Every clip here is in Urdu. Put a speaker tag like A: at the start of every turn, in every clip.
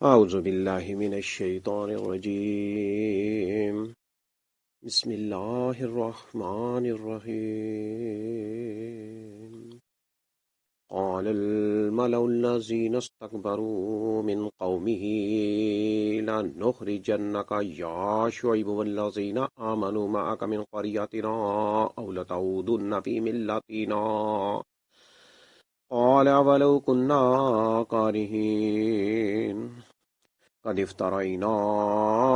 A: أعوذ بالله من الشيطان الرجيم. بسم الله الرحمن الرحيم. قال الملأ الذين استكبروا من قومه لنخرجنك يا شعيب والذين آمنوا معك من قريتنا أو لتعودن في ملتنا قال ولو كنا كارهين قد افترينا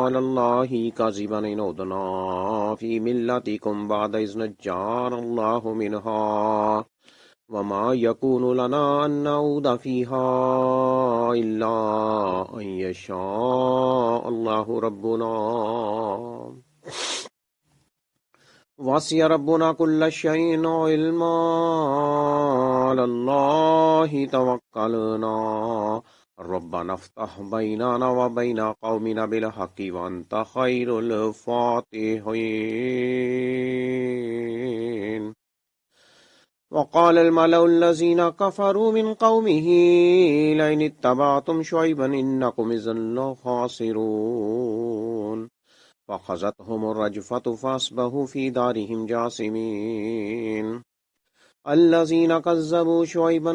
A: على الله كذبا إن عدنا في ملتكم بعد إذ نجانا الله منها وما يكون لنا أن نعود فيها إلا أن يشاء الله ربنا وسع ربنا كل شيء علما على الله توكلنا ربنا افتح بيننا وبين قومنا بالحق وأنت خير الفاتحين. وقال الملأ الذين كفروا من قومه لئن اتبعتم شعيبا إنكم إذا لخاسرون فأخذتهم الرجفة فأصبحوا في دارهم جاثمين. الذين كذبوا شعيبا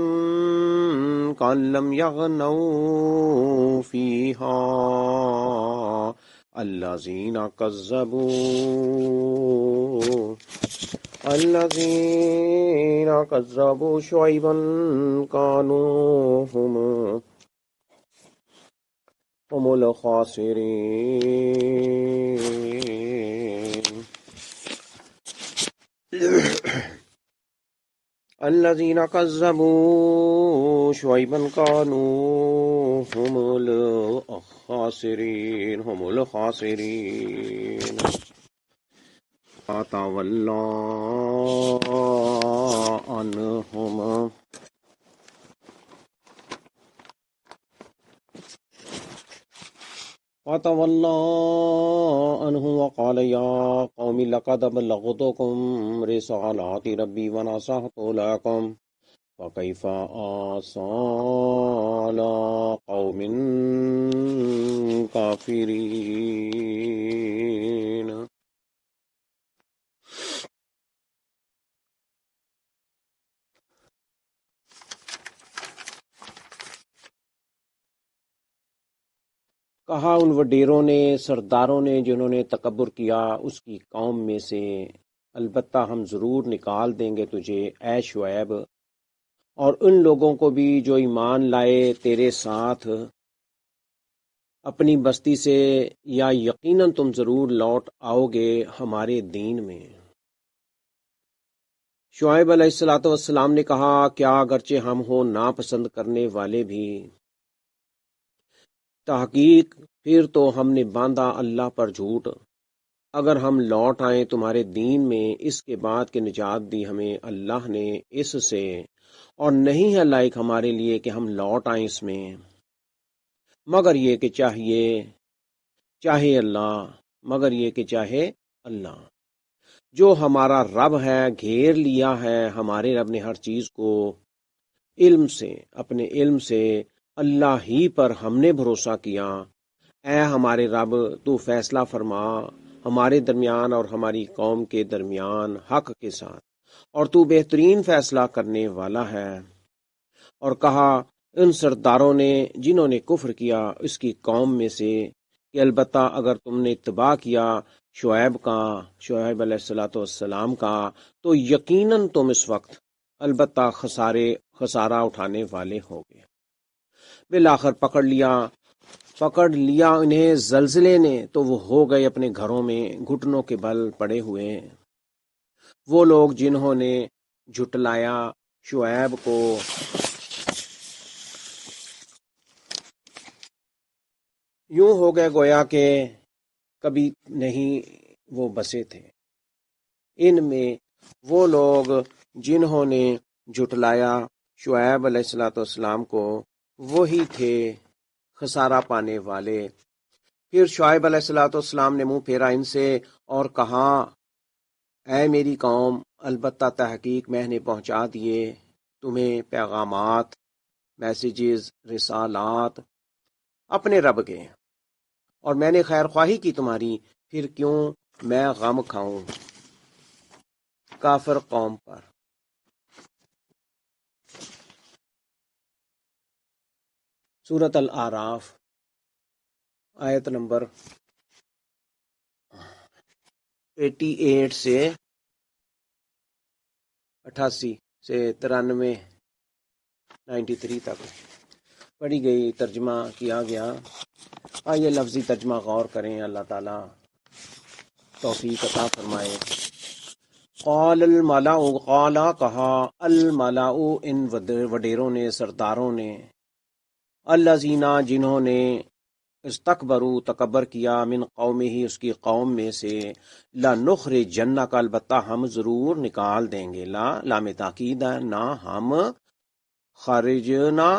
A: كأن لم يغنوا فيها الذين كذبوا شعيبا كانوا هم الخاسرين. الذين كذبوا شعيبا كانوا هم الخاسرين. فتولى عنهم وقال يا قوم لقد بلغتكم رسالات ربي ونصحت لكم فكيف آسى على قوم كافرين. کہا ان وڈیروں نے، سرداروں نے جنہوں نے تکبر کیا اس کی قوم میں سے، البتہ ہم ضرور نکال دیں گے تجھے اے شعیب اور ان لوگوں کو بھی جو ایمان لائے تیرے ساتھ اپنی بستی سے، یا یقیناً تم ضرور لوٹ آؤ گے ہمارے دین میں۔ شعیب علیہ السلام نے کہا کیا اگرچہ ہم ہو ناپسند کرنے والے بھی، تحقیق پھر تو ہم نے باندھا اللہ پر جھوٹ، اگر ہم لوٹ آئیں تمہارے دین میں اس کے بعد کہ نجات دی ہمیں اللہ نے اس سے، اور نہیں ہے لائق ہمارے لیے کہ ہم لوٹ آئیں اس میں، مگر یہ کہ چاہے اللہ جو ہمارا رب ہے، گھیر لیا ہے ہمارے رب نے ہر چیز کو اپنے علم سے، اللہ ہی پر ہم نے بھروسہ کیا۔ اے ہمارے رب تو فیصلہ فرما ہمارے درمیان اور ہماری قوم کے درمیان حق کے ساتھ، اور تو بہترین فیصلہ کرنے والا ہے۔ اور کہا ان سرداروں نے جنہوں نے کفر کیا اس کی قوم میں سے کہ البتہ اگر تم نے اتباع کیا شعیب علیہ السلام کا تو یقیناً تم اس وقت البتہ خسارہ اٹھانے والے ہوگے۔ بالآخر پکڑ لیا انہیں زلزلے نے تو وہ ہو گئے اپنے گھروں میں گھٹنوں کے بل پڑے ہوئے۔ وہ لوگ جنہوں نے جھٹلایا شعیب کو یوں ہو گئے گویا کہ کبھی نہیں وہ بسے تھے۔ ان میں وہ لوگ جنہوں نے جھٹلایا شعیب علیہ السلام کو وہی تھے خسارہ پانے والے۔ پھر شعیب علیہ السلام نے منہ پھیرا ان سے اور کہا اے میری قوم، البتہ تحقیق میں نے پہنچا دیے تمہیں پیغامات، میسیجز، رسالات اپنے رب کے، اور میں نے خیر خواہی کی تمہاری، پھر کیوں میں غم کھاؤں کافر قوم پر۔ سورۃ الاعراف آیت نمبر 88 سے 88 سے 93 93 تک پڑھی گئی، ترجمہ کیا گیا۔ آئیے لفظی ترجمہ غور کریں، اللہ تعالیٰ توفیق عطا فرمائے۔ قال الملأ، قالا کہا، الملأ ان وڈیروں نے، سرداروں نے، الذین جنہوں نے، استکبروا تکبر کیا، من قومہ اس کی قوم میں سے، لنخرجنک البتہ ہم ضرور نکال دیں گے، لام تاکید ہے، نہ ہم، خارجنا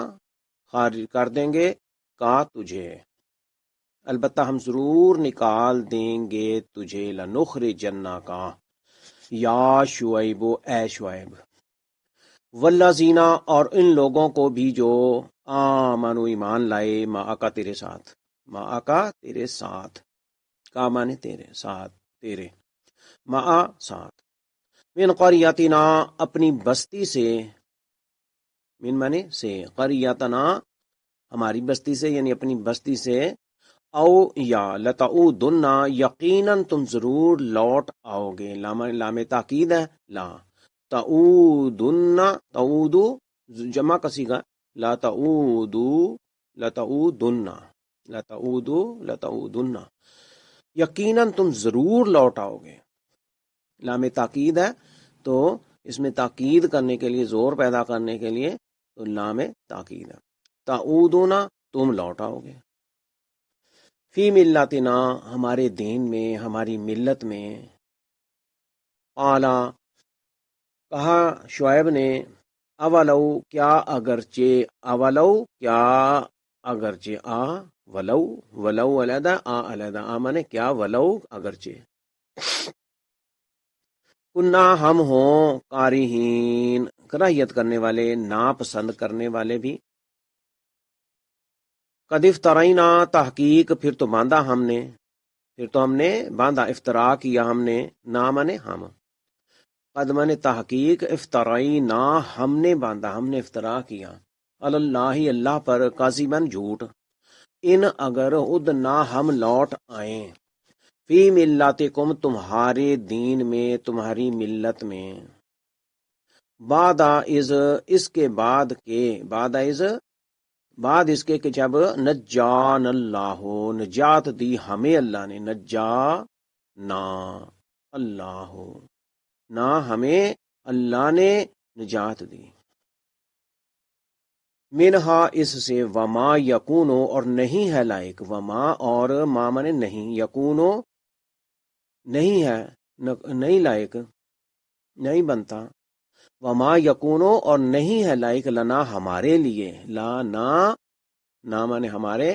A: خارج کر دیں گے، کا تجھے، البتہ ہم ضرور نکال دیں گے تجھے، لنخرجنک یا شعیب، اے شعیب، والذین اور ان لوگوں کو بھی جو آمنوا ایمان لائے، معک تیرے ساتھ، معک تیرے ساتھ، کا مانے تیرے ساتھ، تیرے مع ساتھ، من قریتنا اپنی بستی سے، من مانے سے، قریتنا ہماری بستی سے، یعنی اپنی بستی سے، او یا لتعودن یقیناً تم ضرور لوٹ آؤ گے، لام تاکید ہے، لا تعودن، تعودو جمع کسی کا، لا تعودو لتعودن، لتعودو لتعودن، یقیناً تم ضرور لوٹ آؤ گے، لام تاکید ہے، تو اس میں تاکید کرنے کے لیے، زور پیدا کرنے کے لیے تو لام تاکید ہے، تعودون تم لوٹ آؤ گے، فی ملتنا ہمارے دین میں، ہماری ملت میں، قالا کہا شعیب نے، اولو کیا اگرچہ، اولو کیا اگرچہ، ولو، ولو علیحدہ، علیحدہ، مانے کیا، ولو اگرچہ، کنہ ہم ہوں، کارہین کراہیت کرنے والے، ناپسند کرنے والے بھی، قد افترینا تحقیق پھر تو باندھا ہم نے، پھر تو ہم نے باندھا، افطرا کیا ہم نے، نا مانے ہم، قد مانے تحقیق، افترینا ہم نے باندھا، ہم نے افطرا کیا، اللہ اللہ پر، کاذباً جھوٹ، ان اگر ادنا ہم لوٹ آئیں، فی ملتکم تمہارے دین میں، تمہاری ملت میں، بعد از اس کے بعد کے، بعد از بعد اس کے کہ جب نجان اللہ نجات دی ہمیں اللہ نے، نجانا اللہ نہ ہمیں اللہ نے نجات دی، منہا اس سے، وما یکونو اور نہیں ہے لائق، وما اور ما مانے نہیں، یکونو نہیں ہے، نہیں لائق، نہیں بنتا، وما یکونو اور نہیں ہے لائق، لنا ہمارے لیے، لا نا مانے ہمارے،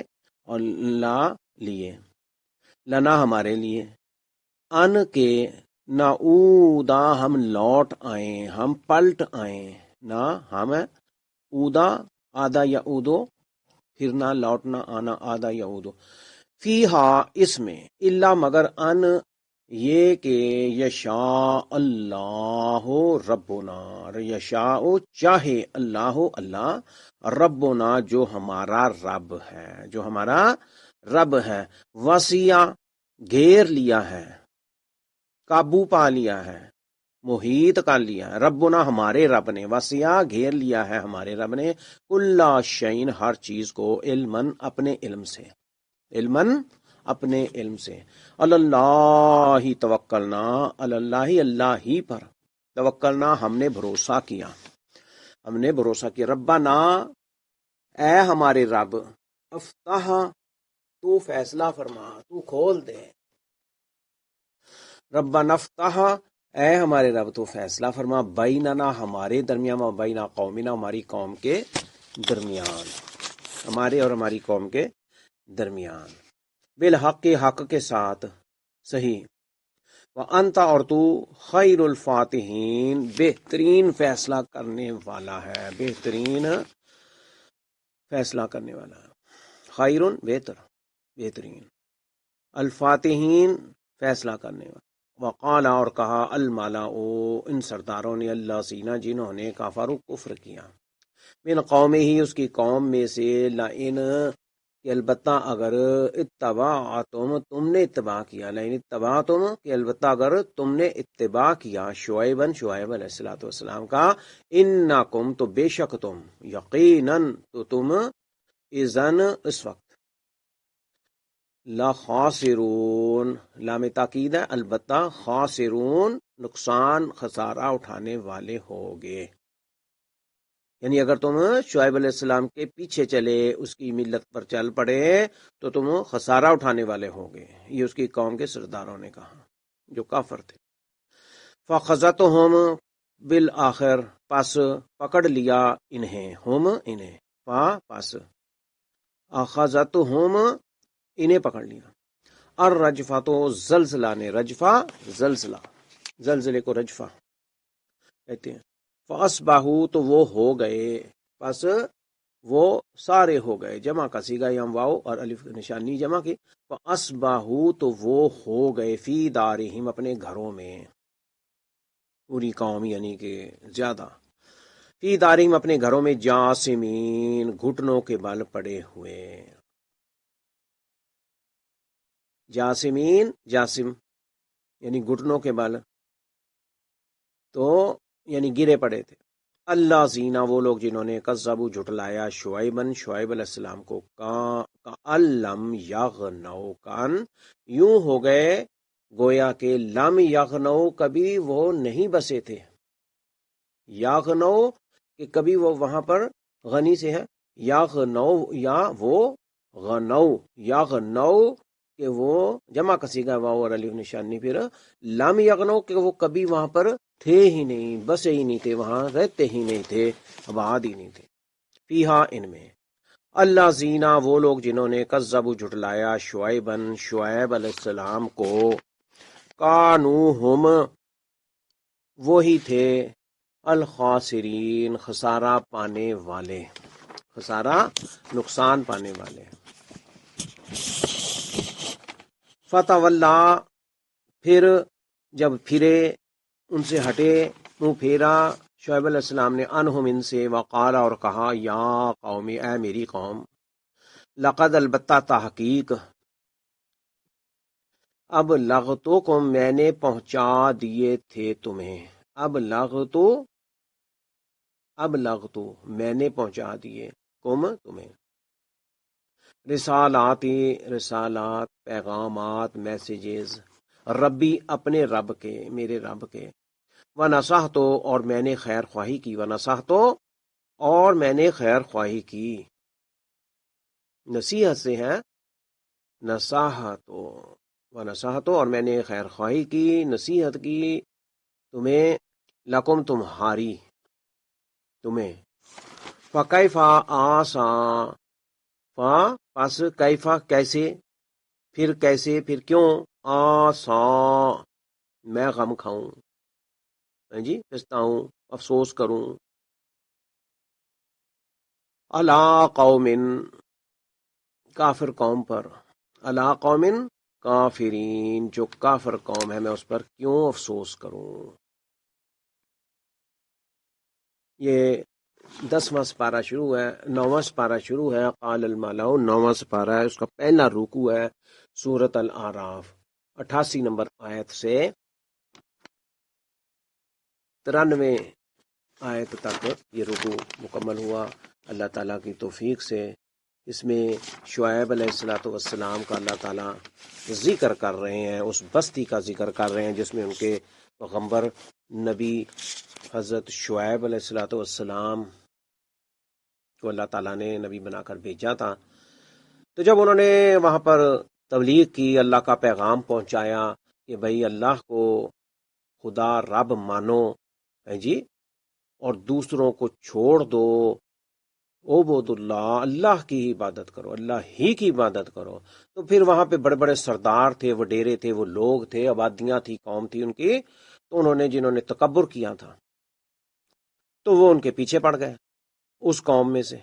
A: اور لا لیے، لنا ہمارے لیے، ان کے نعودا ہم لوٹ آئیں، ہم پلٹ آئیں، نہ ہم اودا آدھا یا اودو، پھرنا لوٹنا آنا، آدھا یا اودو، فیہا اس میں، الا مگر ان یہ کہ یشاء اللہ ربنا، یشاء چاہے، اللہ اللہ، ربنا جو ہمارا رب ہے، جو ہمارا رب ہے، وسیع گھیر لیا ہے، قابو پا لیا ہے، محیط کر لیا ہے، ربنا ہمارے رب نے، وسیع گھیر لیا ہے ہمارے رب نے، کل شیء ہر چیز کو، علماً اپنے علم سے، علماً اپنے علم سے، اللہ توکلنا، اللہ اللہ ہی پر، توکلنا ہم نے بھروسہ کیا، ہم نے بھروسہ کیا، ربنا اے ہمارے رب، افتح تو فیصلہ فرما، تو کھول دے، ربنا افتح اے ہمارے رب تو فیصلہ فرما، بیننا ہمارے درمیان، و بینا قومنا ہماری قوم کے درمیان، ہمارے اور ہماری قوم کے درمیان، بالحق کے حق کے ساتھ، صحیح، وانت اور تو خیر الفاتحین بہترین فیصلہ کرنے والا ہے، بہترین فیصلہ کرنے والا ہے، خیرن بہترین، الفاتحین فیصلہ کرنے والا، وقال اور کہا الملاء ان سرداروں نے، الذین جنہوں نے کفروا کفر کیا، من قوم ہی اس کی قوم میں سے، لئن کہ البتہ اگر اتبعتم تم نے اتباع کیا، لئن اتبعتم کہ البتہ اگر تم نے اتباع کیا، شعیب علیہ السلام کا، انکم تو بے شک تم، یقیناً تو تم، اذن اس وقت، لخاسرون لام تاکید ہے، البتہ خاسرون نقصان خسارہ اٹھانے والے ہوگے، یعنی اگر تم شعیب علیہ السلام کے پیچھے چلے، اس کی ملت پر چل پڑے تو تم خسارہ اٹھانے والے ہوگے، یہ اس کی قوم کے سرداروں نے کہا جو کافر تھے۔ فَخَذَتْهُمْ بالآخر پس پکڑ لیا انہیں، انہیں، پس اخذتہم انہیں پکڑ لیا، الرجفہ تو زلزلہ نے، رجفہ زلزلہ، زلزلے کو رجفہ کہتے ہیں، فَأَصْبَحُوا تو وہ ہو گئے، پس وہ سارے ہو گئے، جمع کا صیغہ یم واو اور الف نشانی جمع کی، فَأَصْبَحُوا تو وہ ہو گئے، فی دارہم اپنے گھروں میں، پوری قوم یعنی کہ زیادہ، فی دارہم اپنے گھروں میں، جاسمین گھٹنوں کے بل پڑے ہوئے، جاسمین جاسم یعنی گھٹنوں کے بل، تو یعنی گرے پڑے تھے، اللہ زینا وہ لوگ جنہوں نے کذبوا جھٹلایا، شعیب علیہ السلام کو، کألم یغنوا کان یوں ہو گئے گویا کہ لم یغنوا کبھی وہ نہیں بسے تھے، یغنوا کہ کبھی وہ وہاں پر غنی سے ہے، یغنوا یا وہ غنوا، یغنوا کہ وہ جمع کا صیغہ واو اور الف نشانی، پھر لم یغنوا کہ وہ کبھی وہاں پر تھے ہی نہیں، بسے ہی نہیں تھے، وہاں رہتے ہی نہیں تھے، آباد ہی نہیں تھے، فیہا ان میں، اللہ زینا وہ لوگ جنہوں نے کذبوا جھٹلایا، شعیب علیہ السلام کو، کانو ہم وہی تھے، الخاسرین خسارہ پانے والے، خسارہ نقصان پانے والے، فتولا پھر جب پھرے ان سے ہٹے، منہ پھیرا شعیب علیہ السلام نے، انہم ان سے، وقال اور کہا، یا قوم اے میری قوم، لقد البتہ تحقیق، اب لغتکم میں نے پہنچا دیے تھے تمہیں، اب لغتو میں نے پہنچا دیے، تمہیں، رسالات پیغامات میسیجز، ربی اپنے رب کے، میرے رب کے، ونصحت اور میں نے خیر خواہی کی، ونصحت اور میں نے خیر خواہی کی، نصیحت سے ہے نصاحت، ونصحت اور میں نے خیر خواہی کی، نصیحت کی تمہیں، لکم تمہیں، فکیفا آساں، پس کیفا کیسے، پھر کیسے، پھر کیوں، آساں میں غم کھاؤں، جی پچھتاؤں، افسوس کروں، الا قوم کافر قوم پر، الا قوم کافرین جو کافر قوم ہے میں اس پر کیوں افسوس کروں۔ یہ 10واں سپارہ شروع ہے، 9واں سپارہ شروع ہے، قال الملأ 9واں سپارہ ہے، اس کا پہلا رکوع ہے سورۃ الاعراف، 88 نمبر آیت سے 93 آیت تک یہ رکوع مکمل ہوا اللہ تعالیٰ کی توفیق سے۔ اس میں شعیب علیہ السلام کا اللہ تعالیٰ ذکر کر رہے ہیں، اس بستی کا ذکر کر رہے ہیں جس میں ان کے پیغمبر نبی حضرت شعیب علیہ السلام کو اللہ تعالیٰ نے نبی بنا کر بھیجا تھا۔ تو جب انہوں نے وہاں پر تبلیغ کی، اللہ کا پیغام پہنچایا کہ بھئی اللہ کو خدا رب مانو، جی، اور دوسروں کو چھوڑ دو، عبود اللہ، اللہ کی عبادت کرو، اللہ ہی کی عبادت کرو، تو پھر وہاں پہ بڑے بڑے سردار تھے، وڈیرے تھے، وہ لوگ تھے، آبادیاں تھی، قوم تھی ان کی، تو انہوں نے جنہوں نے تکبر کیا تھا تو وہ ان کے پیچھے پڑ گئے، اس قوم میں سے،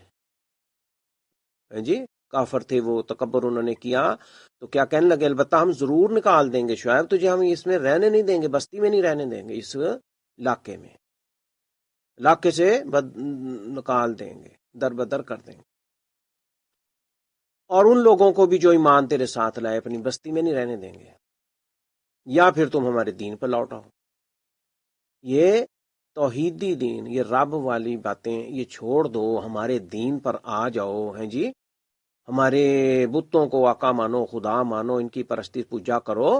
A: جی کافر تھے وہ تکبر انہوں نے کیا تو کیا کہنے لگے البتہ ہم ضرور نکال دیں گے شعیب تجھے، ہم اس میں رہنے نہیں دیں گے، بستی میں نہیں رہنے دیں گے، اس علاقے میں، علاقے سے نکال دیں گے، در بدر کر دیں گے، اور ان لوگوں کو بھی جو ایمان تیرے ساتھ لائے اپنی بستی میں نہیں رہنے دیں گے، یا پھر تم ہمارے دین پر لوٹ آؤ۔ یہ توحیدی دین، یہ رب والی باتیں یہ چھوڑ دو، ہمارے دین پر آ جاؤ، ہیں جی، ہمارے بتوں کو آقا مانو، خدا مانو، ان کی پرستی پوجا کرو،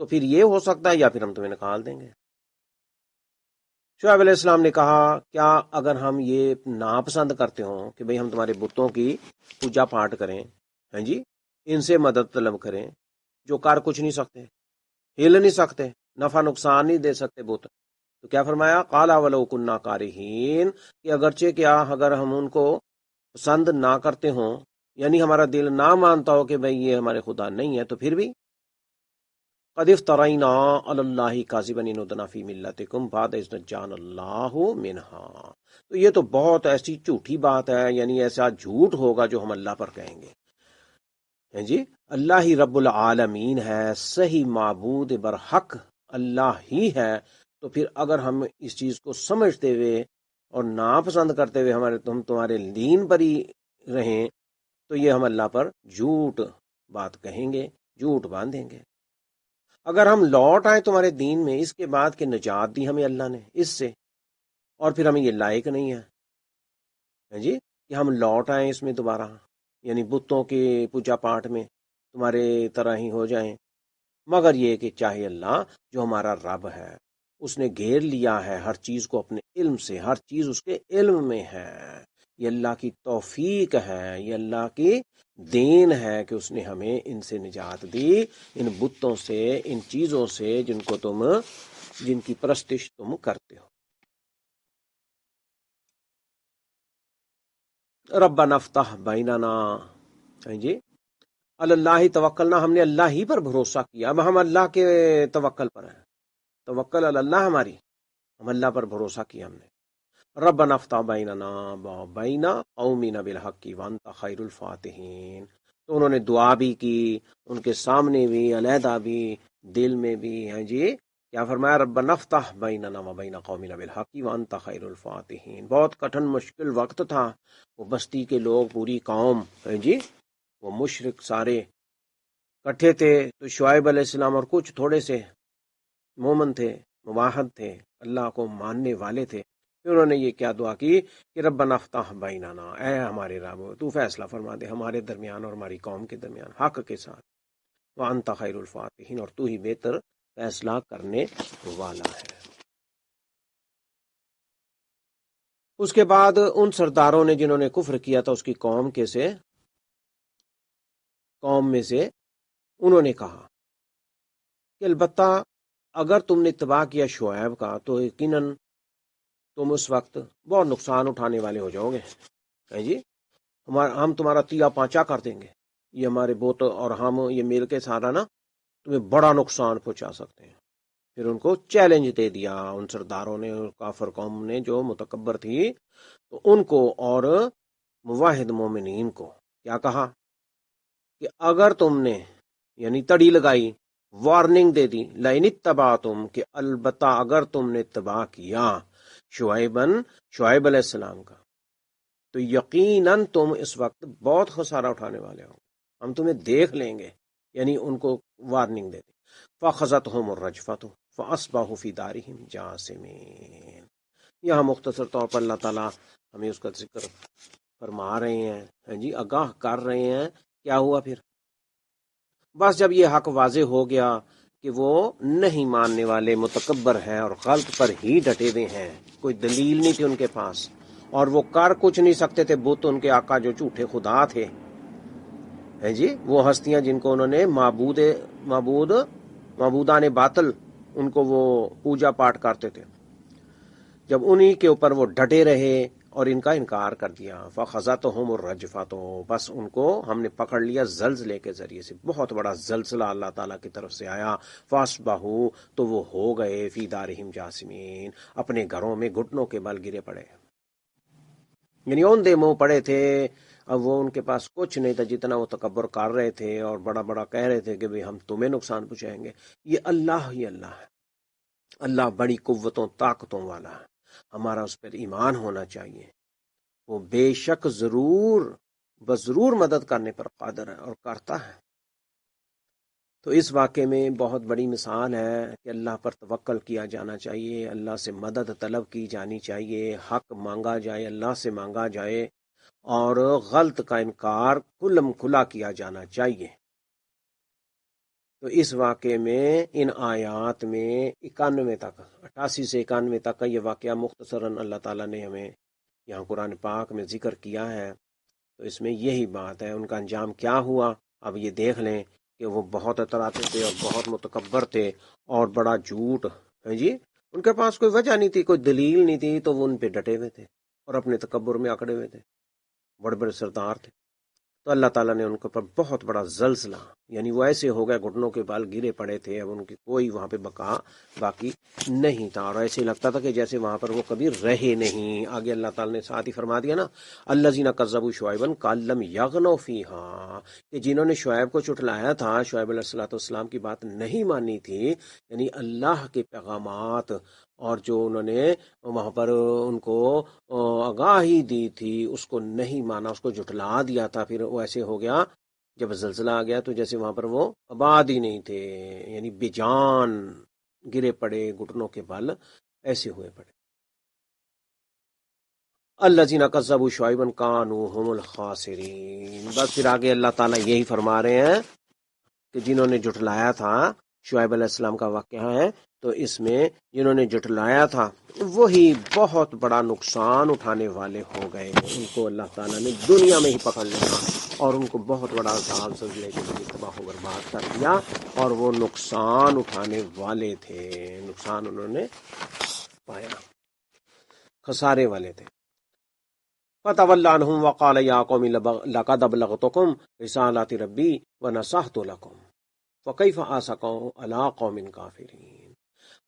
A: تو پھر یہ ہو سکتا ہے یا پھر ہم تمہیں نکال دیں گے۔ شعیب علیہ السلام نے کہا کیا اگر ہم یہ ناپسند کرتے ہوں کہ بھئی ہم تمہارے بتوں کی پوجا پاٹ کریں، ہیں جی، ان سے مدد طلب کریں، جو کر کچھ نہیں سکتے، ہل نہیں سکتے، نفع نقصان نہیں دے سکتے بت، تو کیا فرمایا قَالَ وَلَوْ كُنَّا كَارِهِينَ، کہ اگرچہ کیا اگر ہم ان کو پسند نہ کرتے ہوں، یعنی ہمارا دل نہ مانتا ہو کہ بھئی یہ ہمارے خدا نہیں ہے، تو پھر بھی قد افترينا على الله كاذبا ان عدنا في ملتكم بعد اذ نجانا الله منها، تو یہ تو بہت ایسی جھوٹی بات ہے، یعنی ایسا جھوٹ ہوگا جو ہم اللہ پر کہیں گے، ہیں جی، اللہ ہی رب العالمین ہے، صحیح معبود برحق اللہ ہی ہے، تو پھر اگر ہم اس چیز کو سمجھتے ہوئے اور ناپسند کرتے ہوئے ہم تمہارے دین پر ہی رہیں، تو یہ ہم اللہ پر جھوٹ بات کہیں گے، جھوٹ باندھیں گے۔ اگر ہم لوٹ آئیں تمہارے دین میں اس کے بعد کہ نجات دی ہمیں اللہ نے اس سے، اور پھر ہمیں یہ لائق نہیں ہے جی کہ ہم لوٹ آئیں اس میں دوبارہ، یعنی بتوں کے پوجا پاٹ میں تمہارے طرح ہی ہو جائیں، مگر یہ کہ چاہے اللہ جو ہمارا رب ہے اس نے گھیر لیا ہے ہر چیز کو اپنے علم سے، ہر چیز اس کے علم میں ہے، یہ اللہ کی توفیق ہے، یہ اللہ کی دین ہے کہ اس نے ہمیں ان سے نجات دی، ان بتوں سے، ان چیزوں سے جن کی پرستش تم کرتے ہو۔ ربنا افتح بیننا، جی، اللہ توکلنا، ہم نے اللہ ہی پر بھروسہ کیا، اب ہم اللہ کے توکل پر ہیں، توکل اللہ ہماری، ہم اللہ پر بھروسہ کیا ہم نے۔ ربنا افتح بیننا وبین قومنا بالحق وانت خیر الفاتحین، تو انہوں نے دعا بھی کی، ان کے سامنے بھی، علیحدہ بھی، دل میں بھی، ہیں جی، کیا فرمایا ربنا افتح بیننا وبین قومنا بالحق وانت خیر الفاتحین۔ بہت کٹھن مشکل وقت تھا، وہ بستی کے لوگ، پوری قوم، ہیں جی، وہ مشرک سارے کٹھے تھے، تو شعیب علیہ السلام اور کچھ تھوڑے سے مومن تھے، موحد تھے، اللہ کو ماننے والے تھے، پھر انہوں نے یہ کیا دعا کی کہ ربنا افتح بیننا، اے ہمارے رب تو فیصلہ فرما دے ہمارے درمیان اور ہماری قوم کے درمیان حق کے ساتھ، وانت خیر الفاتحین، اور تو ہی بہتر فیصلہ کرنے والا ہے۔ اس کے بعد ان سرداروں نے جنہوں نے کفر کیا تھا اس کی قوم میں سے انہوں نے کہا کہ البتہ اگر تم نے اتباع کیا شعیب کا تو یقیناً تم اس وقت بہت نقصان اٹھانے والے ہو جاؤ گے، جی، ہم تمہارا تیا پانچا کر دیں گے، یہ ہمارے بت اور ہم یہ مل کے سارا نا تمہیں بڑا نقصان پہنچا سکتے ہیں۔ پھر ان کو چیلنج دے دیا ان سرداروں نے، کافر قوم نے جو متکبر تھی، تو ان کو اور موحد مومنین کو کیا کہا کہ اگر تم نے، یعنی تڑی لگائی، وارننگ دے دی، لئن اتبعتم، کہ البتہ اگر تم نے اتباع کیا شعیب علیہ السلام کا، تو یقیناً تم اس وقت بہت خسارہ اٹھانے والے ہو، ہم تمہیں دیکھ لیں گے، یعنی ان کو وارننگ دے دی۔ فَأَخَذَتْهُمُ الرَّجْفَةُ فَأَصْبَحُوا فِي دَارِهِمْ جَاثِمِينَ، یہاں مختصر طور پر اللہ تعالیٰ ہمیں اس کا ذکر فرما رہے ہیں جی، آگاہ کر رہے ہیں کیا ہوا پھر۔ بس جب یہ حق واضح ہو گیا کہ وہ نہیں ماننے والے، متکبر ہیں اور غلط پر ہی ڈٹے ہوئے ہیں، کوئی دلیل نہیں تھی ان کے پاس، اور وہ کر کچھ نہیں سکتے تھے، بت ان کے آقا جو جھوٹے خدا تھے، ہیں جی، وہ ہستیاں جن کو انہوں نے معبودان باطل ان کو وہ پوجا پاٹ کرتے تھے، جب انہی کے اوپر وہ ڈٹے رہے اور ان کا انکار کر دیا، فَخَذَتْهُمُ الرَّجْفَةُ، بس ان کو ہم نے پکڑ لیا زلزلے کے ذریعے سے، بہت بڑا زلزلہ اللہ تعالیٰ کی طرف سے آیا، فَأَصْبَحُوا، تو وہ ہو گئے، فِي دَارِهِمْ جَاثِمِينَ، اپنے گھروں میں گھٹنوں کے بل گرے پڑے، یعنی اوندے منہ پڑے تھے، اب وہ ان کے پاس کچھ نہیں تھا جتنا وہ تکبر کر رہے تھے اور بڑا بڑا کہہ رہے تھے کہ بھئی ہم تمہیں نقصان پہنچائیں گے. یہ اللہ ہی اللہ ہے. اللہ بڑی قوتوں طاقتوں والا ہے. ہمارا اس پر ایمان ہونا چاہیے. وہ بے شک ضرور مدد کرنے پر قادر ہے اور کرتا ہے. تو اس واقعے میں بہت بڑی مثال ہے کہ اللہ پر توکل کیا جانا چاہیے، اللہ سے مدد طلب کی جانی چاہیے، حق مانگا جائے، اللہ سے مانگا جائے، اور غلط کا انکار کھلم کھلا کیا جانا چاہیے. تو اس واقعے میں ان آیات میں 91 تک 88 سے 91 تک کا یہ واقعہ مختصراً اللہ تعالیٰ نے ہمیں یہاں قرآن پاک میں ذکر کیا ہے. تو اس میں یہی بات ہے. ان کا انجام کیا ہوا اب یہ دیکھ لیں کہ وہ بہت اتراتے تھے اور بہت متکبر تھے اور بڑا جھوٹ ہے جی. ان کے پاس کوئی وجہ نہیں تھی، کوئی دلیل نہیں تھی، تو وہ ان پہ ڈٹے ہوئے تھے اور اپنے تکبر میں اکڑے ہوئے تھے. بڑے بڑے سردار تھے. تو اللہ تعالیٰ نے ان کے اوپر بہت بڑا زلزلہ، یعنی وہ ایسے ہو گئے گھٹنوں کے بال گرے پڑے تھے. اب ان کی کوئی وہاں پہ بقا باقی نہیں تھا اور ایسے لگتا تھا کہ جیسے وہاں پر وہ کبھی رہے نہیں. آگے اللہ تعالیٰ نے ساتھ ہی فرما دیا نا، الذین کذبوا شعیبا کأن لم یغنوا فیہا، کہ جنہوں نے شعیب کو چٹلایا تھا، شعیب علیہ الصلوۃ والسلام کی بات نہیں مانی تھی، یعنی اللہ کے پیغامات اور جو انہوں نے وہاں پر ان کو آگاہی دی تھی اس کو نہیں مانا، اس کو جھٹلا دیا تھا. پھر وہ ایسے ہو گیا جب زلزلہ آ گیا تو جیسے وہاں پر وہ آباد ہی نہیں تھے، یعنی بے جان گرے پڑے، گھٹنوں کے بل ایسے ہوئے پڑے. الذین کذبوا شعیبا کانوا هم الخاسرین. بس پھر آگے اللہ تعالیٰ یہی فرما رہے ہیں کہ جنہوں نے جھٹلایا تھا، شعیب علیہ السلام کا واقعہ ہے، تو اس میں جنہوں نے جھٹلایا تھا وہی بہت بڑا نقصان اٹھانے والے ہو گئے. ان کو اللہ تعالیٰ نے دنیا میں ہی پکڑ لیا اور ان کو بہت بڑا عذاب سزلے کے لیے تباہ و برباد کر دیا، اور وہ نقصان اٹھانے والے تھے. نقصان انہوں نے پایا، خسارے والے تھے. فتول عنہم وقال یا قوم لقد ابلغتکم رسالات ربی ونصحت لکم فکیف آسیٰ علی قوم کافرین.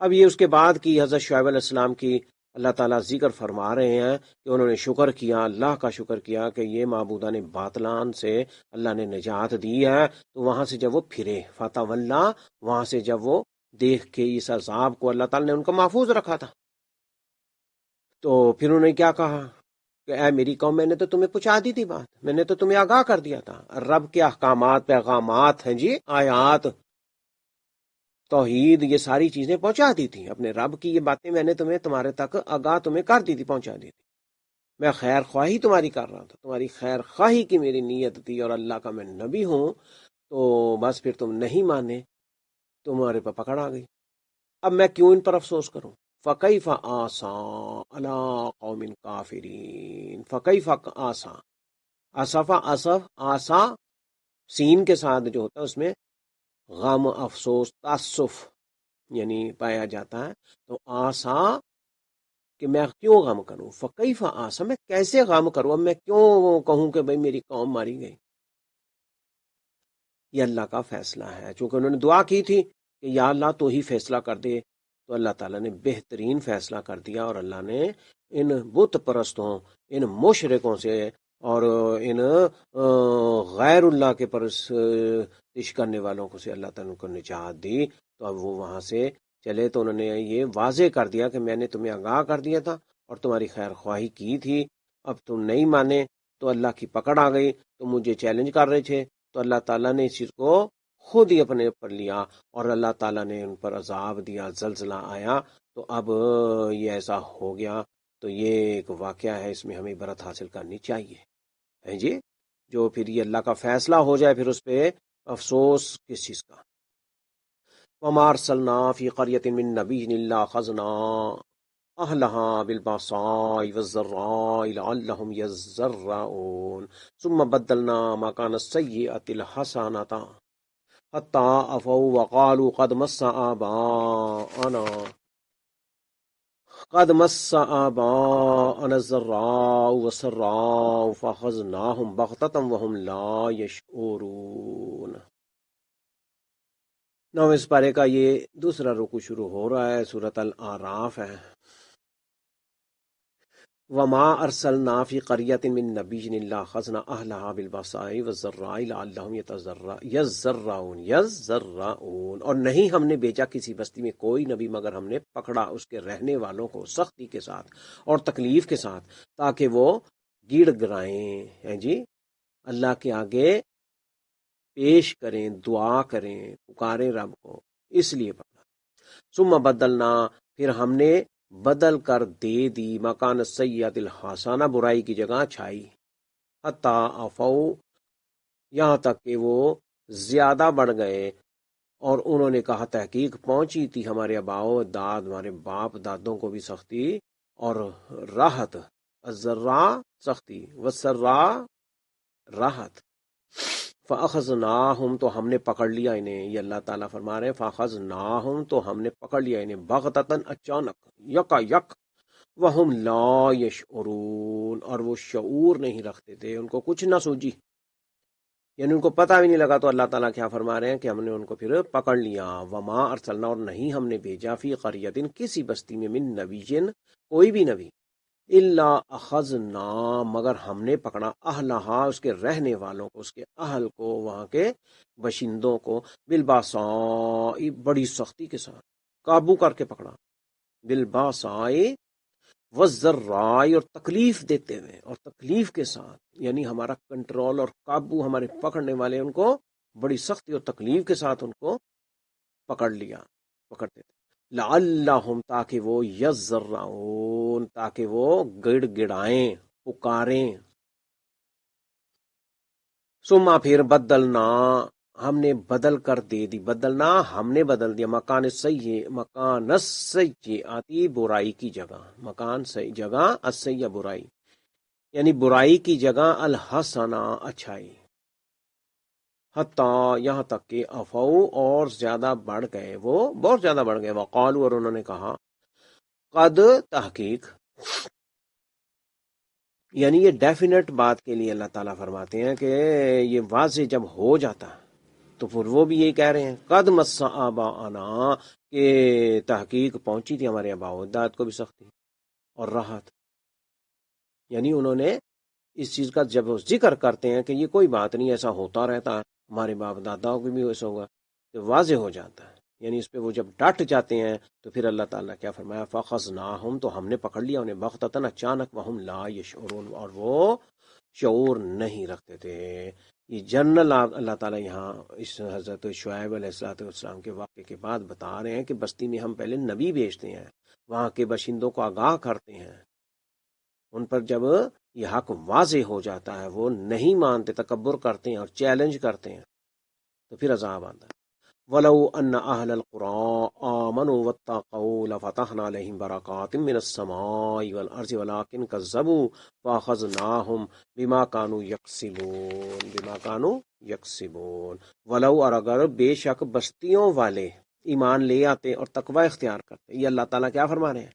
A: اب یہ اس کے بعد کی حضرت شعیب علیہ السلام کی اللہ تعالیٰ ذکر فرما رہے ہیں کہ انہوں نے شکر کیا، اللہ کا شکر کیا کہ یہ معبودان باطلان سے اللہ نے نجات دی ہے. تو وہاں سے جب وہ پھرے، فتولا، وہاں سے جب وہ دیکھ کے اس عذاب کو، اللہ تعالیٰ نے ان کو محفوظ رکھا تھا، تو پھر انہوں نے کیا کہا کہ اے میری قوم، میں نے تو تمہیں پہنچا دی تھی بات، میں نے تو تمہیں آگاہ کر دیا تھا. رب کے احکامات، پیغامات ہیں جی، آیات، توحید، یہ ساری چیزیں پہنچا دی تھی. اپنے رب کی یہ باتیں میں نے تمہارے تک آگاہ تمہیں کر دی تھی، پہنچا دی تھی. میں خیر خواہی تمہاری کر رہا تھا، تمہاری خیر خواہی کی میری نیت تھی، اور اللہ کا میں نبی ہوں. تو بس پھر تم نہیں مانے، تمہارے پہ پکڑ آ گئی. اب میں کیوں ان پر افسوس کروں؟ فَكَيْفَ آسَىٰ عَلَىٰ قَوْمٍ کَافِرِينَ. فَكَيْفَ آسَىٰ، اسفا اسف آسا سین کے ساتھ جو ہوتا ہے اس میں غم، افسوس، تاسف یعنی پایا جاتا ہے. تو آسا کہ میں کیوں غم کروں، فکیف آسا، میں کیسے غم کروں، اب میں کیوں کہوں کہ بھئی میری قوم ماری گئی. یہ اللہ کا فیصلہ ہے. چونکہ انہوں نے دعا کی تھی کہ یا اللہ تو ہی فیصلہ کر دے، تو اللہ تعالیٰ نے بہترین فیصلہ کر دیا، اور اللہ نے ان بت پرستوں، ان مشرکوں سے اور ان غیر اللہ کے پرستش کرنے والوں کو سے اللہ تعالیٰ کو نجات دی. تو اب وہ وہاں سے چلے تو انہوں نے یہ واضح کر دیا کہ میں نے تمہیں آگاہ کر دیا تھا اور تمہاری خیر خواہی کی تھی، اب تم نہیں مانے تو اللہ کی پکڑ آ گئی. تم مجھے چیلنج کر رہے تھے، تو اللہ تعالیٰ نے اس چیز کو خود ہی اپنے اوپر لیا اور اللہ تعالیٰ نے ان پر عذاب دیا، زلزلہ آیا. تو اب یہ ایسا ہو گیا. تو یہ ایک واقعہ ہے، اس میں ہمیں عبرت حاصل کرنی چاہیے ہے جی. جو پھر یہ اللہ کا فیصلہ ہو جائے پھر اس پہ افسوس کس چیز کا. وَمَا أَرْسَلْنَا فِي قَرْيَةٍ مِّن نَّبِيٍّ إِلَّا أَخَذْنَا أَهْلَهَا بِالْبَأْسَاءِ وَالضَّرَّاءِ لَعَلَّهُمْ يَضَّرَّعُونَ ثُمَّ بَدَّلْنَا مَكَانَ السَّيِّئَةِ الْحَسَنَةَ حَتَّىٰ عَفَوْا وَقَالُوا قَدْ مَسَّ آبَاءَنَا الضَّرَّاءُ وَالسَّرَّاءُ فَأَخَذْنَاهُمْ بَغْتَةً وَهُمْ لَا يَشْعُرُونَ. 9ویں پارے کا یہ دوسرا رکوع شروع ہو رہا ہے، سورۃ الاعراف ہے. وما ارسلنا فی قریۃ من نبی الا اخذنا اہلها بالباساء والضراء لعلهم یضرعون، اور نہیں ہم نے بھیجا کسی بستی میں کوئی نبی مگر ہم نے پکڑا اس کے رہنے والوں کو سختی کے ساتھ اور تکلیف کے ساتھ، تاکہ وہ گڑ گڑائیں ہیں جی، اللہ کے آگے پیش کریں، دعا کریں، پکاریں رب کو، اس لیے پکڑا۔ ثم بدلنا، پھر ہم نے بدل کر دے دی مکان السیئۃ الحسنہ، برائی کی جگہ اچھائی، حتی عفو، یہاں تک کہ وہ زیادہ بڑھ گئے اور انہوں نے کہا تحقیق پہنچی تھی ہمارے آباؤ داد، ہمارے باپ دادوں کو بھی سختی اور راحت، الضراء سختی، والسراء راحت، فاخذناہم، تو ہم نے پکڑ لیا انہیں، یہ اللہ تعالیٰ فرما رہے ہیں فاخذناہم، تو ہم نے پکڑ لیا انہیں بغتتاً، اچانک، یکا یک، وہم لا یشعرون، اور وہ شعور نہیں رکھتے تھے، ان کو کچھ نہ سوجی، یعنی ان کو پتہ بھی نہیں لگا۔ تو اللہ تعالیٰ کیا فرما رہے ہیں کہ ہم نے ان کو پھر پکڑ لیا۔ وما ارسلنا، اور نہیں ہم نے بھیجا فی قریۃ، کسی بستی میں، من نبی، کوئی بھی نبی، الا اخذنا، مگر ہم نے پکڑا، اہلہا، اس کے رہنے والوں کو، اس کے اہل کو، وہاں کے باشندوں کو، بالباساء، بڑی سختی کے ساتھ قابو کر کے پکڑا، بالباساء والضراء، اور تکلیف دیتے ہوئے اور تکلیف کے ساتھ، یعنی ہمارا کنٹرول اور قابو، ہمارے پکڑنے والے ان کو بڑی سختی اور تکلیف کے ساتھ ان کو پکڑ لیا، پکڑتے تھے، لعلہم، تاکہ وہ یضرعون، تاکہ وہ گڑ گڑائیں، پکاریں، ثم، پھر بدلنا، ہم نے بدل کر دے دی، بدلنا ہم نے بدل دیا، مکان السیئاتی، برائی کی جگہ، مکان جگہ، السیئہ برائی، یعنی برائی کی جگہ، الحسنہ اچھائی، حتیٰ، یہاں تک کہ عفو، اور زیادہ بڑھ گئے، وہ بہت زیادہ بڑھ گئے، وقالو، اور انہوں نے کہا، قد، تحقیق، یعنی یہ ڈیفینیٹ بات کے لیے اللہ تعالیٰ فرماتے ہیں کہ یہ واضح جب ہو جاتا ہے تو پھر وہ بھی یہی کہہ رہے ہیں، قد مس آباءنا، کہ تحقیق پہنچی تھی ہمارے آباء و اجداد کو بھی سختی اور راحت، یعنی انہوں نے اس چیز کا جب وہ ذکر کرتے ہیں کہ یہ کوئی بات نہیں، ایسا ہوتا رہتا ہے، ہمارے باپ داداؤں کو بھی ایسا ہوگا، تو واضح ہو جاتا ہے، یعنی اس پہ وہ جب ڈٹ جاتے ہیں تو پھر اللہ تعالیٰ کیا فرمایا، فَخَذْنَاهُمْ، تو ہم نے پکڑ لیا انہیں، بغتتاً، اچانک، وَهُمْ لَا يَشْعُرُونَ، اور وہ شعور نہیں رکھتے تھے۔ یہ جنرل اللہ تعالیٰ یہاں اس حضرت شعیب علیہ السلام کے واقعے کے بعد بتا رہے ہیں کہ بستی میں ہم پہلے نبی بھیجتے ہیں، وہاں کے باشندوں کو آگاہ کرتے ہیں، ان پر جب یہ حق واضح ہو جاتا ہے وہ نہیں مانتے، تکبر کرتے ہیں اور چیلنج کرتے ہیں، تو پھر عذاب آتا ہے۔ وَلَوْ أَنَّ أَهْلَ الْقُرَىٰ آمَنُوا وَاتَّقَوْا لَفَتَحْنَا عَلَيْهِمْ بَرَكَاتٍ مِّنَ السَّمَاءِ وَالْأَرْضِ وَلَٰكِن كَذَّبُوا فَأَخَذْنَاهُمْ بِمَا كَانُوا يَكْسِبُونَ۔ وَلَوْ، اور اگر، بے شک بستیوں والے ایمان لے آتے اور تقوی اختیار کرتے، یہ اللہ تعالیٰ کیا فرما رہے ہیں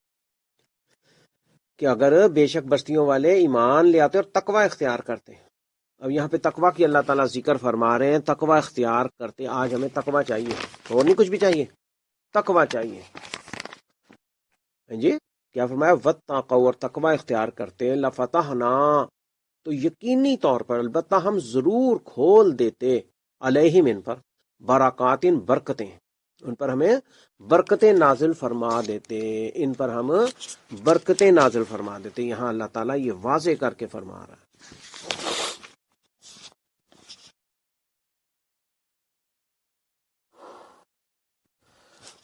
A: کہ اگر بے شک بستیوں والے ایمان لے آتے اور تقوی اختیار کرتے۔ اب یہاں پہ تقوی کی اللہ تعالیٰ ذکر فرما رہے ہیں، تقوی اختیار کرتے، آج ہمیں تقوی چاہیے اور نہیں کچھ بھی چاہیے، تقوی چاہیے، جی کیا فرمایا، واتقوا، اور تقوی اختیار کرتے، لفتحنا، تو یقینی طور پر، البتہ ہم ضرور کھول دیتے، علیہم، ان پر، برکاتن، برکتیں، ان پر ہمیں برکتیں نازل فرما دیتے، ان پر ہم برکتیں نازل فرما دیتے۔ یہاں اللہ تعالیٰ یہ واضح کر کے فرما رہا ہے۔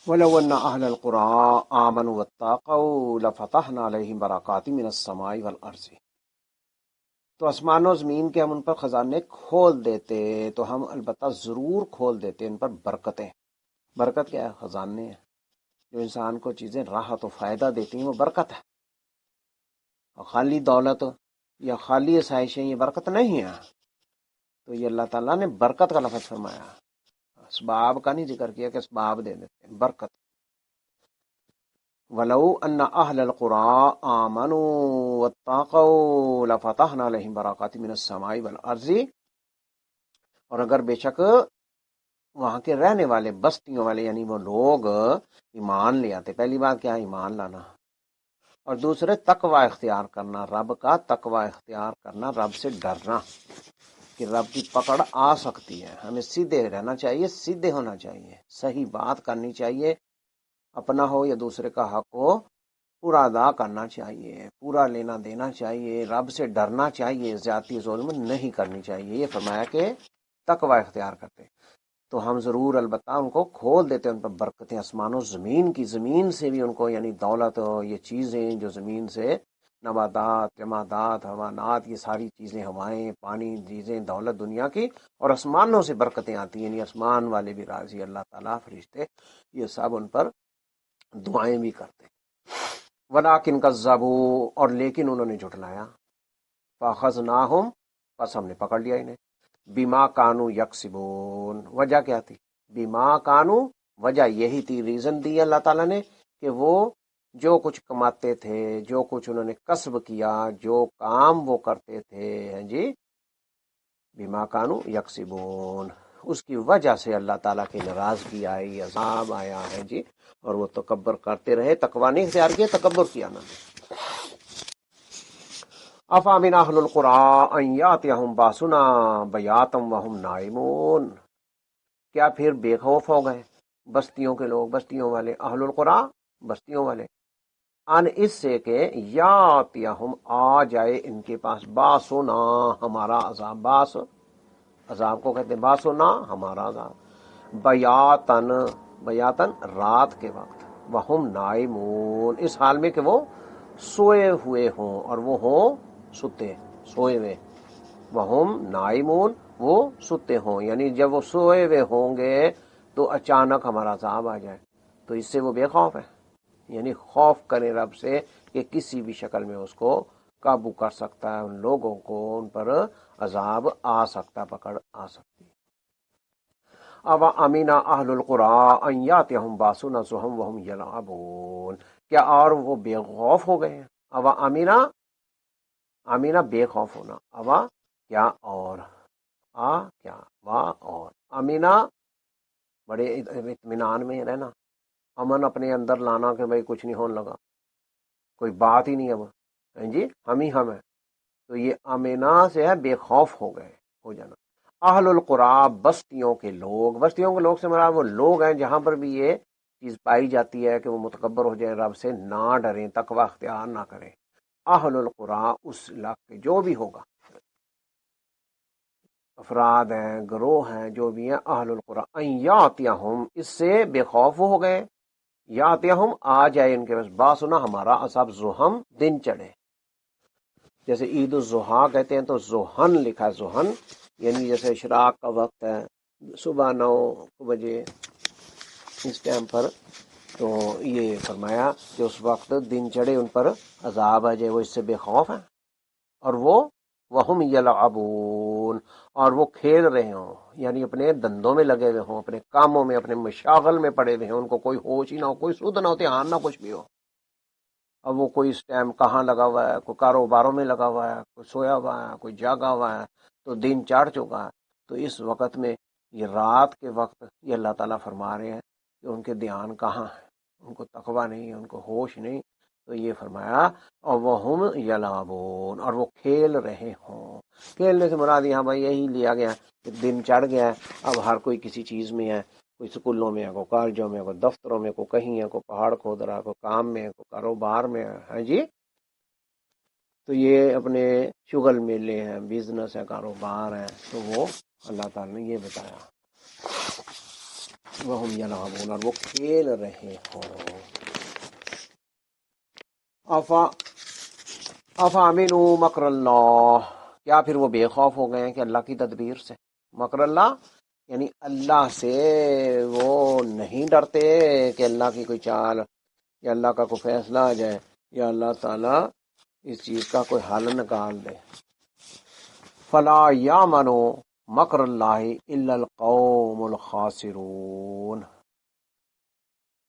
A: وَلَوْ أَنَّ أَهْلَ الْقُرَىٰ آمَنُوا وَاتَّقَوْا لَفَتَحْنَا عَلَيْهِمْ بَرَكَاتٍ مِّنَ السَّمَاءِ وَالْأَرْضِ، تو آسمان و زمین کے ہم ان پر خزانے کھول دیتے، تو ہم البتہ ضرور کھول دیتے ان پر برکتیں۔ برکت کیا ہے؟ خزانے ہیں، جو انسان کو چیزیں راحت و فائدہ دیتی ہیں، وہ برکت ہے، اور خالی دولت یا خالی آسائشیں یہ برکت نہیں ہے۔ تو یہ اللہ تعالیٰ نے برکت کا لفظ فرمایا، اسباب کا نہیں ذکر کیا کہ اسباب دے دیتے ہیں، برکت۔ وَلَوْ أَنَّ أَهْلَ الْقُرَىٰ آمَنُوا وَاتَّقَوْا لَفَتَحْنَا عَلَيْهِمْ بَرَكَاتٍ مِّنَ السَّمَاءِ وَالْأَرْضِ، اور اگر بے شک وہاں کے رہنے والے، بستیوں والے، یعنی وہ لوگ ایمان لے آتے، پہلی بات کیا ہے؟ ایمان لانا، اور دوسرے تقوی اختیار کرنا، رب کا تقوی اختیار کرنا، رب سے ڈرنا کہ رب کی پکڑ آ سکتی ہے. ہمیں سیدھے رہنا چاہیے، سیدھے ہونا چاہیے، صحیح بات کرنی چاہیے، اپنا ہو یا دوسرے کا حق ہو پورا ادا کرنا چاہیے، پورا لینا دینا چاہیے، رب سے ڈرنا چاہیے، زیادتی ظلم نہیں کرنی چاہیے. یہ فرمایا کہ تقوی اختیار کرتے تو ہم ضرور البتہ ان کو کھول دیتے، ان پر برکتیں آسمان و زمین کی، زمین سے بھی ان کو، یعنی دولت، یہ چیزیں جو زمین سے، نباتات، جمادات، حیوانات، یہ ساری چیزیں، ہوائیں، پانی، چیزیں، دولت دنیا کی، اور آسمانوں سے برکتیں آتی ہیں، یعنی آسمان والے بھی راضی، اللہ تعالیٰ، فرشتے، یہ سب ان پر دعائیں بھی کرتے. ولیکن کذبوا، اور لیکن انہوں نے جھٹلایا، فاخذناہم، بس ہم نے پکڑ لیا انہیں، بما کانوا یکسبون، وجہ کیا تھی؟ بما کانوا، وجہ یہی تھی، ریزن دی اللہ تعالیٰ نے کہ وہ جو کچھ کماتے تھے، جو کچھ انہوں نے کسب کیا، جو کام وہ کرتے تھے، ہیں جی، بما کانوا یکسبون، اس کی وجہ سے اللہ تعالیٰ کی ناراضگی آئی، عذاب آیا ہے جی، اور وہ تکبر کرتے رہے، تقوی نہیں اختیار کیا، تکبر کیا نا. افامن اہل القرى ان یاتیہم باسنا بیاتم وہم نائمون، کیا پھر بے خوف ہو گئے بستیوں کے لوگ، بستیوں والے، اہل القرى بستیوں والے، ان اس سے کہ یاتیہم آ جائے ان کے پاس، باسنا ہمارا عذاب، باس عذاب کو کہتے ہیں، باسنا ہمارا عذاب، بیاتن، بیاتن رات کے وقت، وہم نائمون، اس حال میں کہ وہ سوئے ہوئے ہوں، اور وہ ہوں ستے، سوئے ہوئے، وہم نائمون، وہ ستے ہوں، یعنی جب وہ سوئے ہوئے ہوں گے تو اچانک ہمارا عذاب آ جائے، تو اس سے وہ بے خوف ہے، یعنی خوف کریں رب سے کہ کسی بھی شکل میں اس کو قابو کر سکتا ہے، ان لوگوں کو، ان پر عذاب آ سکتا، پکڑ آ سکتی. اب امینا اہل القرى ان یاتیہم باسنا ضحی وہم یلعبون، کیا اور وہ بے خوف ہو گئے ہیں؟ اب امینا، امینا بے خوف ہونا، اب کیا اور، کیا وا اور، امینا بڑے اطمینان میں رہنا، امن اپنے اندر لانا کہ بھائی کچھ نہیں ہونے لگا، کوئی بات ہی نہیں، اب جی ہم ہی ہم ہیں، تو یہ امینا سے ہے بے خوف ہو گئے، ہو جانا. اہل القرى بستیوں کے لوگ، بستیوں کے لوگ سے مراد وہ لوگ ہیں جہاں پر بھی یہ چیز پائی جاتی ہے کہ وہ متکبر ہو جائیں، رب سے نہ ڈریں، تقوی اختیار نہ کریں. اہل القرى اس علاقے جو بھی ہوگا، افراد ہیں، گروہ ہیں، جو بھی ہیں، اہل القرى ان یاتیہم، اس سے بے خوف ہو گئے، یاتیہم آ جائے ان کے پاس، باسنا ہمارا عذاب، ضحی دن چڑھے، جیسے عید الضحیٰ کہتے ہیں تو ضحن لکھا ہے، ضحن یعنی جیسے اشراق کا وقت ہے، صبح 9 بجے اس ٹائم پر، تو یہ فرمایا کہ اس وقت دن چڑھے ان پر عذاب آ جائے، وہ اس سے بے خوف ہیں، اور وہم یلعبون، اور وہ کھیل رہے ہوں، یعنی اپنے دندوں میں لگے ہوئے ہوں، اپنے کاموں میں، اپنے مشاغل میں پڑے ہوئے ہیں، ان کو کوئی ہوش ہی نہ ہو، کوئی سود نہ ہو، دھیان نہ کچھ بھی ہو. اب وہ کوئی اس ٹائم کہاں لگا ہوا ہے، کوئی کاروباروں میں لگا ہوا ہے، کوئی سویا ہوا ہے، کوئی جاگا ہوا ہے، تو دن چڑھ چکا ہے، تو اس وقت میں، یہ رات کے وقت، یہ اللہ تعالیٰ فرما رہے ہیں کہ ان کے دھیان کہاں ہے، ان کو تقوی نہیں، ان کو ہوش نہیں، تو یہ فرمایا اور وہم یلعبون، اور وہ کھیل رہے ہوں. کھیلنے سے مراد یہاں بھائی یہی لیا گیا کہ دن چڑھ گیا ہے، اب ہر کوئی کسی چیز میں ہے، کوئی سکولوں میں ہے، کوئی کالجوں میں، کوئی دفتروں میں، کوئی کہیں ہے، کوئی پہاڑ کھود رہا ہے، کوئی کام میں ہے، کوئی کاروبار میں ہے جی، تو یہ اپنے شغل میلے ہیں، بزنس ہے، کاروبار ہے، تو وہ اللہ تعالیٰ نے یہ بتایا، وہم یلعبون، اور وہ کھیل رہے ہوں. افامنوا مکر اللہ، کیا پھر وہ بے خوف ہو گئے ہیں کہ اللہ کی تدبیر سے، مکر اللہ یعنی اللہ سے وہ نہیں ڈرتے کہ اللہ کی کوئی چال یا اللہ کا کوئی فیصلہ آ جائے یا اللہ تعالیٰ اس چیز کا کوئی حل نکال دے. فلا یامنو مکر اللہ الا القوم الخاسرون،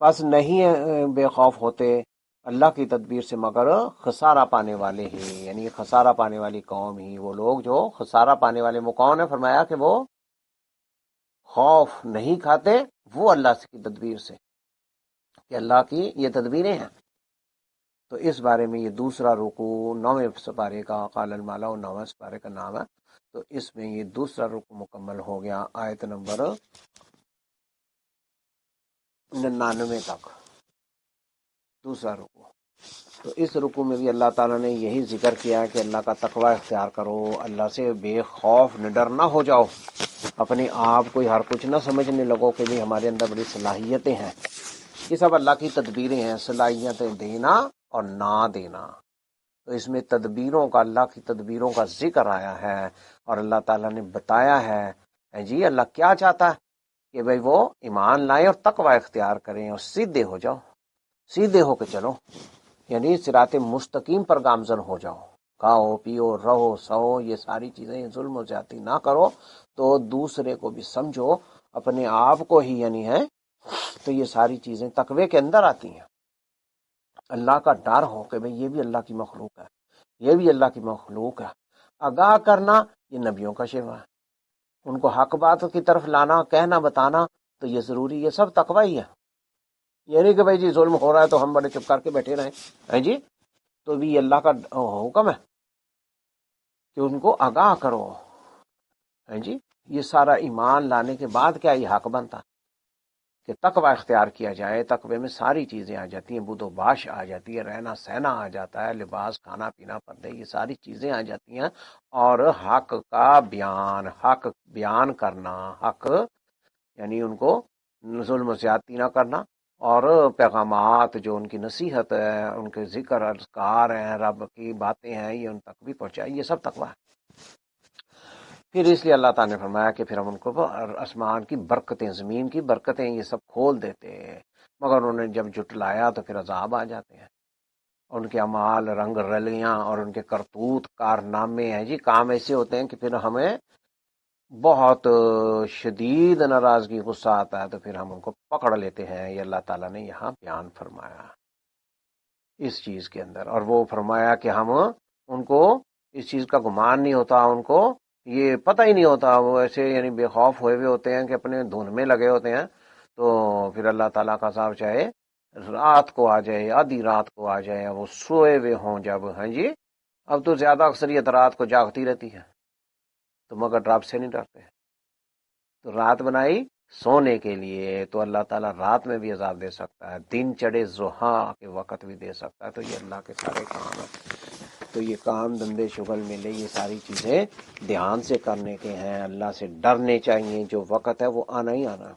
A: بس نہیں بے خوف ہوتے اللہ کی تدبیر سے مگر خسارہ پانے والے ہی، یعنی خسارہ پانے والی قوم ہی، وہ لوگ جو خسارہ پانے والے، وہ کون ہے؟ فرمایا کہ وہ خوف نہیں کھاتے، وہ اللہ کی تدبیر سے، کہ اللہ کی یہ تدبیریں ہیں تو اس بارے میں یہ دوسرا رکوع 9ویں سپارے کا، قال المالا 9ویں سپارے کا نام ہے، تو اس میں یہ دوسرا رکوع مکمل ہو گیا آیت نمبر 99 تک، دوسرا رکوع۔ تو اس رکوع میں بھی اللہ تعالیٰ نے یہی ذکر کیا کہ اللہ کا تقوی اختیار کرو، اللہ سے بے خوف نڈر نہ ہو جاؤ، اپنے آپ کو ہر کچھ نہ سمجھنے لگو کہ بھی ہمارے اندر بڑی صلاحیتیں ہیں، یہ سب اللہ کی تدبیریں ہیں، صلاحیتیں دینا اور نہ دینا۔ تو اس میں تدبیروں کا، اللہ کی تدبیروں کا ذکر آیا ہے، اور اللہ تعالیٰ نے بتایا ہے جی اللہ کیا چاہتا ہے کہ بھئی وہ ایمان لائیں اور تقوی اختیار کریں اور سیدھے ہو جاؤ، سیدھے ہو کے چلو، یعنی صراط مستقیم پر گامزن ہو جاؤ، کھاؤ پیو رہو سو یہ ساری چیزیں، ظلم و زیادتی نہ کرو، تو دوسرے کو بھی سمجھو، اپنے آپ کو ہی یعنی ہے، تو یہ ساری چیزیں تقوی کے اندر آتی ہیں۔ اللہ کا ڈر ہو کہ بھئی یہ بھی اللہ کی مخلوق ہے، یہ بھی اللہ کی مخلوق ہے، آگاہ کرنا یہ نبیوں کا شیوا ہے، ان کو حق بات کی طرف لانا، کہنا بتانا، تو یہ ضروری، یہ سب تقوی ہی ہے۔ یہ نہیں کہ بھائی جی ظلم ہو رہا ہے تو ہم بڑے چپ کر کے بیٹھے رہیں جی، تو بھی اللہ کا حکم ہے کہ ان کو آگاہ کرو جی۔ یہ سارا ایمان لانے کے بعد کیا یہ حق بنتا کہ تقوی اختیار کیا جائے، تقوی میں ساری چیزیں آ جاتی ہیں، بود و باش آ جاتی ہے، رہنا سہنا آ جاتا ہے، لباس کھانا پینا پردے، یہ ساری چیزیں آ جاتی ہیں، اور حق کا بیان، حق بیان کرنا، حق یعنی ان کو ظلم و زیادتی نہ کرنا، اور پیغامات جو ان کی نصیحت ہے، ان کے ذکر اذکار ہیں، رب کی باتیں ہیں، یہ ان تک بھی پہنچائی، یہ سب تقوی ہے۔ پھر اس لیے اللہ تعالیٰ نے فرمایا کہ پھر ہم ان کو آسمان کی برکتیں، زمین کی برکتیں یہ سب کھول دیتے ہیں، مگر انہوں نے جب جھٹلایا تو پھر عذاب آ جاتے ہیں۔ ان کے اعمال، رنگ رلیاں اور ان کے کرتوت کارنامے ہیں جی، کام ایسے ہوتے ہیں کہ پھر ہمیں بہت شدید ناراضگی، غصہ آتا ہے، تو پھر ہم ان کو پکڑ لیتے ہیں، یہ اللہ تعالیٰ نے یہاں بیان فرمایا اس چیز کے اندر۔ اور وہ فرمایا کہ ہم ان کو اس چیز کا گمان نہیں ہوتا، ان کو یہ پتہ ہی نہیں ہوتا، وہ ایسے یعنی بے خوف ہوئے ہوئے ہوتے ہیں کہ اپنے دھن میں لگے ہوتے ہیں، تو پھر اللہ تعالیٰ کا عذاب چاہے رات کو آ جائے، آدھی رات کو آ جائے، وہ سوئے ہوئے ہوں جب، ہاں جی، اب تو زیادہ اکثریت رات کو جاگتی رہتی ہے، تو مگر رب سے نہیں ڈرتے، تو رات بنائی سونے کے لیے، تو اللہ تعالیٰ رات میں بھی عذاب دے سکتا ہے، دن چڑھے ضحیٰ کے وقت بھی دے سکتا ہے، تو یہ اللہ کے سارے کام ہیں۔ تو یہ کام دندے شغل ملے، یہ ساری چیزیں دھیان سے کرنے کے ہیں، اللہ سے ڈرنے چاہیے، جو وقت ہے وہ آنا ہی آنا۔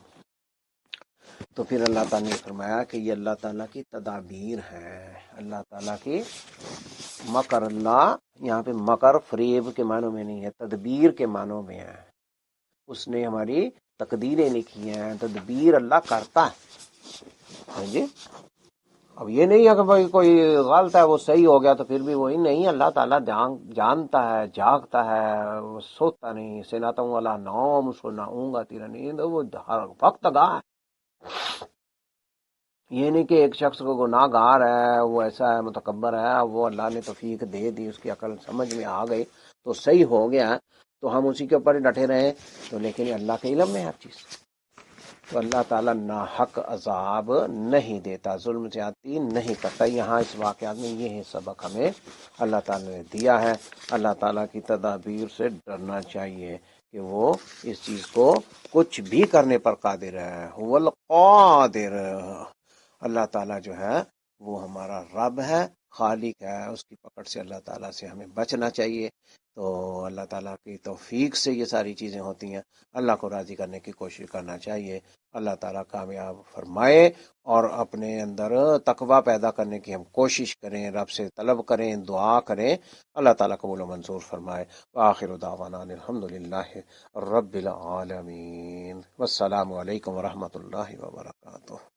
A: تو پھر اللہ تعالیٰ نے فرمایا کہ یہ اللہ تعالیٰ کی تدابیر ہے، اللہ تعالیٰ کی مکر، اللہ یہاں پہ مکر فریب کے معنوں میں نہیں ہے، تدبیر کے معنوں میں ہے، اس نے ہماری تقدیریں لکھی ہیں، تدبیر اللہ کرتا ہے جی۔ اب یہ نہیں ہے کہ بھائی کوئی غلط ہے وہ صحیح ہو گیا تو پھر بھی وہی نہیں، اللہ تعالیٰ جانتا ہے، جاگتا ہے، وہ سوتا نہیں، سناتوں والا نوم، اس کو نہ اونگا تیرا نیند، وہ ہر وقت گاہ ہے۔ یہ نہیں کہ ایک شخص کو گناہ گار ہے، وہ ایسا ہے، متکبر ہے، وہ اللہ نے توفیق دے دی، اس کی عقل سمجھ میں آ گئی تو صحیح ہو گیا تو ہم اسی کے اوپر ہی ڈٹے رہے، تو لیکن اللہ کے علم میں ہر چیز، تو اللہ تعالیٰ ناحق عذاب نہیں دیتا، ظلم زیادتی نہیں کرتا۔ یہاں اس واقعات میں یہ سبق ہمیں اللہ تعالیٰ نے دیا ہے، اللہ تعالیٰ کی تدابیر سے ڈرنا چاہیے کہ وہ اس چیز کو کچھ بھی کرنے پر قادر ہے، هو القادر، اللہ تعالیٰ جو ہے وہ ہمارا رب ہے، خالق ہے، اس کی پکڑ سے اللہ تعالیٰ سے ہمیں بچنا چاہیے۔ تو اللہ تعالیٰ کی توفیق سے یہ ساری چیزیں ہوتی ہیں، اللہ کو راضی کرنے کی کوشش کرنا چاہیے، اللہ تعالیٰ کامیاب فرمائے، اور اپنے اندر تقوی پیدا کرنے کی ہم کوشش کریں، رب سے طلب کریں، دعا کریں، اللہ تعالیٰ قبول و منظور فرمائے۔ وآخر دعوانا الحمدللہ رب العالمین، والسلام علیکم ورحمۃ اللہ وبرکاتہ۔